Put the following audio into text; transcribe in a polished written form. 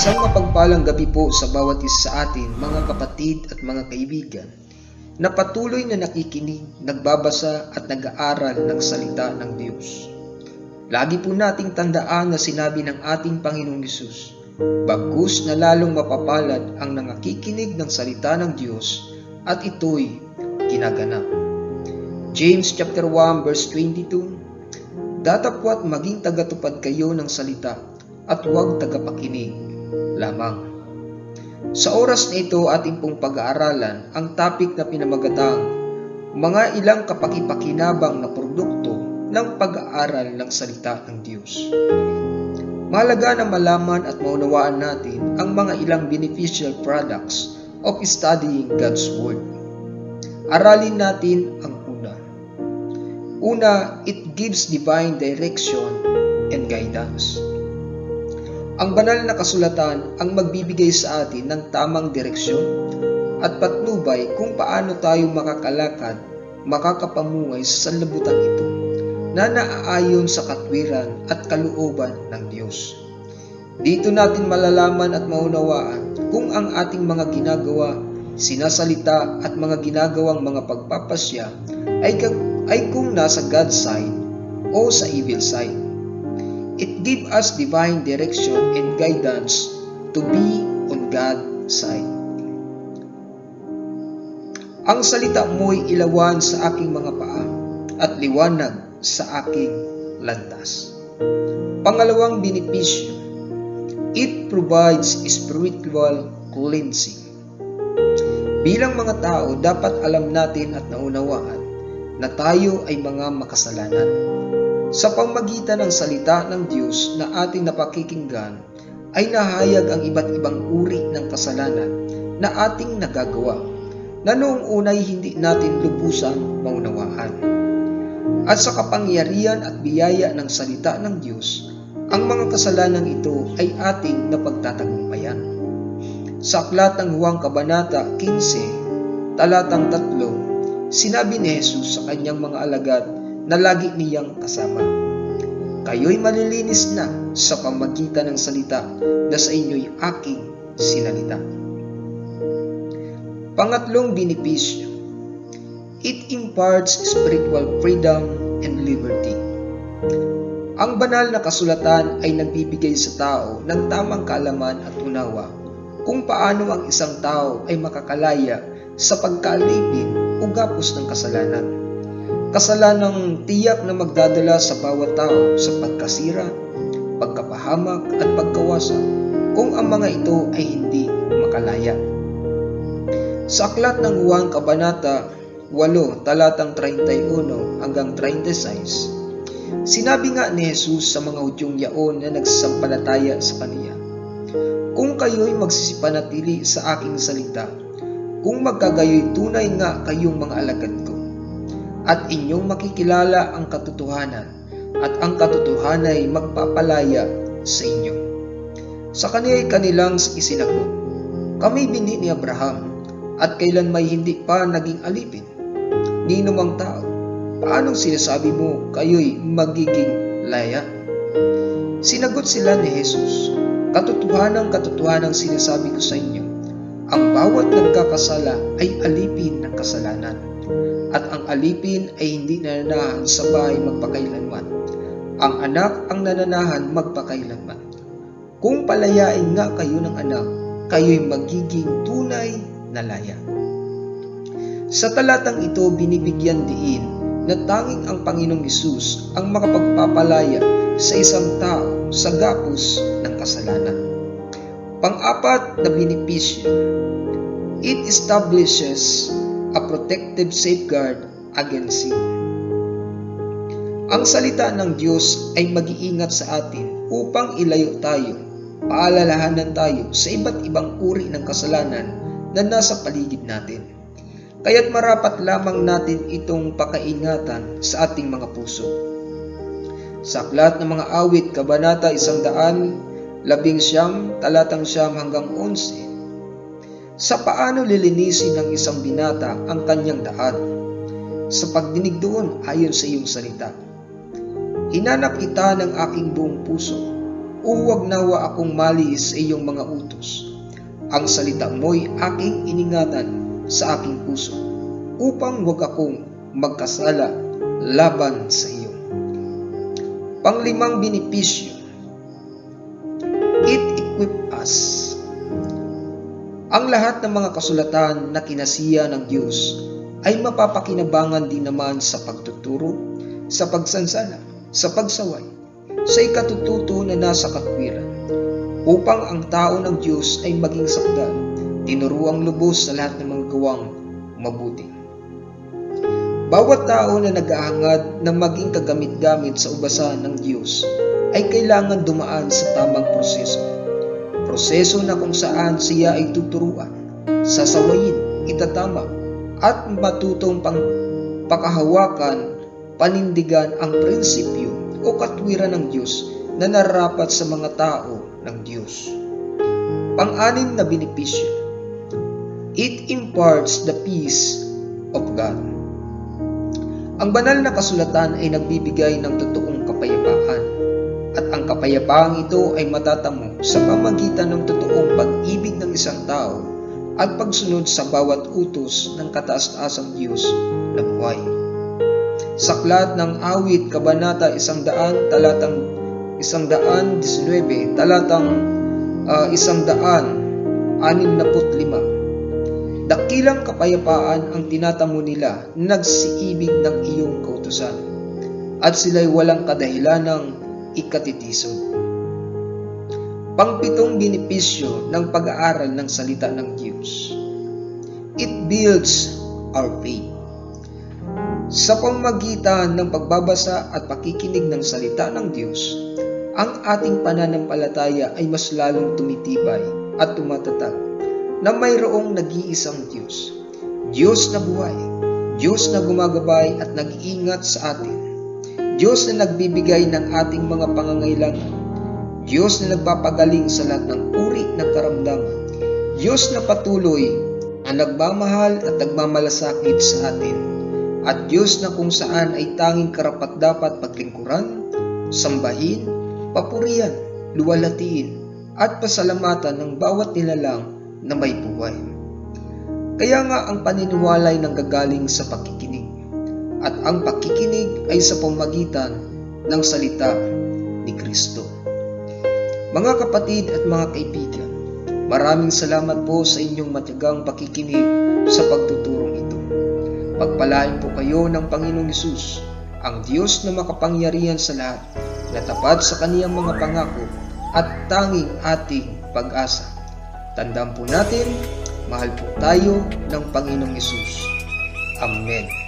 Isang mapagpalang gabi po sa bawat isa sa atin, mga kapatid at mga kaibigan, na patuloy na nakikinig, nagbabasa at nag-aaral ng salita ng Diyos. Lagi po nating tandaan na sinabi ng ating Panginoong Hesus, bagkus na lalong mapapalad ang nangakikinig ng salita ng Diyos at ito'y ginaganap. James chapter 1 verse 22, datapwat maging tagatupad kayo ng salita at huwag tagapakinig lamang. Sa oras na ito ating pong pag-aaralan ang topic na pinamagatang mga ilang kapakipakinabang na produkto ng pag-aaral ng salita ng Diyos. Mahalaga na malaman at maunawaan natin ang mga ilang beneficial products of studying God's Word. Aralin natin ang una. Una, it gives divine direction and guidance. Ang banal na kasulatan ang magbibigay sa atin ng tamang direksyon at patnubay kung paano tayo makakalakad, makakapamungay sa sanlibutan ito na naaayon sa katwiran at kalooban ng Diyos. Dito natin malalaman at maunawaan kung ang ating mga ginagawa, sinasalita at mga ginagawang mga pagpapasya ay kung nasa God's side o sa evil side. It gives us divine direction and guidance to be on God's side. Ang salita mo'y ilawan sa aking mga paa at liwanag sa aking landas. Pangalawang benepisyo, it provides spiritual cleansing. Bilang mga tao, dapat alam natin at naunawaan na tayo ay mga makasalanan. Sa pamamagitan ng salita ng Diyos na ating napakikinggan, ay nahayag ang iba't ibang uri ng kasalanan na ating nagagawa, na noong unay hindi natin lubusang maunawaan. At sa kapangyarihan at biyaya ng salita ng Diyos, ang mga kasalanan ito ay ating napagtatagumpayan. Sa aklat ng Juan Kabanata 15, talatang 3, sinabi ni Jesus sa kanyang mga alagad na lagi niyang kasama, kayo'y malilinis na sa pamamagitan ng salita na sa inyo'y aking sinalita. Pangatlong benepisyo, it imparts spiritual freedom and liberty. Ang banal na kasulatan ay nagbibigay sa tao ng tamang kaalaman at unawa kung paano ang isang tao ay makakalaya sa pagkaalipin o gapos ng kasalanan. Kasalanang tiyak na magdadala sa bawat tao sa pagkasira, pagkapahamak at pagkawasa kung ang mga ito ay hindi makalaya. Sa aklat ng Juan Kabanata 8, talatang 31 hanggang 36, sinabi nga ni Jesus sa mga Hudyong yaon na nagsasampalataya sa Kaniya, kung kayo'y magsisipanatili sa aking salita, kung magkagayoy tunay nga kayong mga alagad ko, at inyong makikilala ang katotohanan, at ang katotohanan ay magpapalaya sa inyo. Sa kaniya'y kanilang isinagot, kami binhi ni Abraham, at kailan may hindi pa naging alipin. Ninumang tao, paanong sinasabi mo kayo'y magiging laya? Sinagot sila ni Jesus, katotohanang sinasabi ko sa inyo, ang bawat nagkakasala ay alipin ng kasalanan. At ang alipin ay hindi nananahan sa bahay magpakailanman. Ang anak ang nananahan magpakailanman. Kung palayain nga kayo ng anak, kayo'y magiging tunay na laya. Sa talatang ito, binibigyan diin na tanging ang Panginoong Hesus ang makapagpapalaya sa isang tao sa gapos ng kasalanan. Pang-apat na benepisyo, it establishes a protective safeguard against sin. Ang salita ng Diyos ay mag-iingat sa atin upang ilayo tayo, paalalahanan tayo sa iba't ibang uri ng kasalanan na nasa paligid natin. Kaya't marapat lamang natin itong pakaingatan sa ating mga puso. Sa aklat ng mga awit, Kabanata 119, talatang 9 hanggang 11, sa paano lilinisin ng isang binata ang kanyang daan? Sa pagdinig doon ayon sa iyong salita. Hinanap kita ng aking buong puso. o huwag nawa akong malis sa iyong mga utos. Ang salita mo'y aking iningatan sa aking puso, upang huwag akong magkasala laban sa iyo. Panglimang benepisyo, it equip us. Ang lahat ng mga kasulatan na kinasiya ng Diyos ay mapapakinabangan din naman sa pagtuturo, sa pagsansala, sa pagsaway, sa ikatututo na nasa katwiran, upang ang tao ng Diyos ay maging sakdal, tinuruang lubos sa lahat ng mga gawang mabuti. Bawat tao na nag-aangad na maging kagamit-gamit sa ubasan ng Diyos ay kailangan dumaan sa tamang proseso. Proseso na kung saan siya ay tuturuan, sasawayin, itatama, at matutong pakahawakan, panindigan ang prinsipyo o katwiran ng Diyos na nararapat sa mga tao ng Diyos. Pang-anim na benepisyo, it imparts the peace of God. Ang banal na kasulatan ay nagbibigay ng totoong kapayapaan, at ang kapayapaang ito ay matatamo sa pamagitan ng totoong pag-ibig ng isang tao at pagsunod sa bawat utos ng kataas-taasang Diyos na buhay. Sa aklat ng Awit, Kabanata 100, talatang 119, talatang 165, dakilang kapayapaan ang tinatamo nila na nagsiibig ng iyong kautusan, at sila'y walang kadahilanang ikatitisod. Pangpitong benepisyo ng pag-aaral ng salita ng Diyos, it builds our faith. Sa pamamagitan ng pagbabasa at pakikinig ng salita ng Diyos, ang ating pananampalataya ay mas lalong tumitibay at tumatatag na mayroong nag-iisang Diyos. Diyos na buhay, Diyos na gumagabay at nag-iingat sa atin, Diyos na nagbibigay ng ating mga pangangailangan, Diyos na nagpapagaling sa lahat ng uri ng karamdaman, Diyos na patuloy na nagmamahal at nagmamalasakit sa atin, at Diyos na kung saan ay tanging karapat-dapat paglingkuran, sambahin, papurihan, luwalhatiin, at pasalamatan ng bawat nilalang na may buhay. Kaya nga ang paniniwala ay nanggagaling sa pakikinig, at ang pakikinig ay sa pamamagitan ng salita ni Kristo. Mga kapatid at mga kaibigan, maraming salamat po sa inyong matiyagang pakikinig sa pagtuturong ito. Pagpalain po kayo ng Panginoong Hesus, ang Diyos na makapangyarihan sa lahat, na tapat sa kaniyang mga pangako at tanging ating pag-asa. Tandaan po natin, mahal po tayo ng Panginoong Hesus. Amen.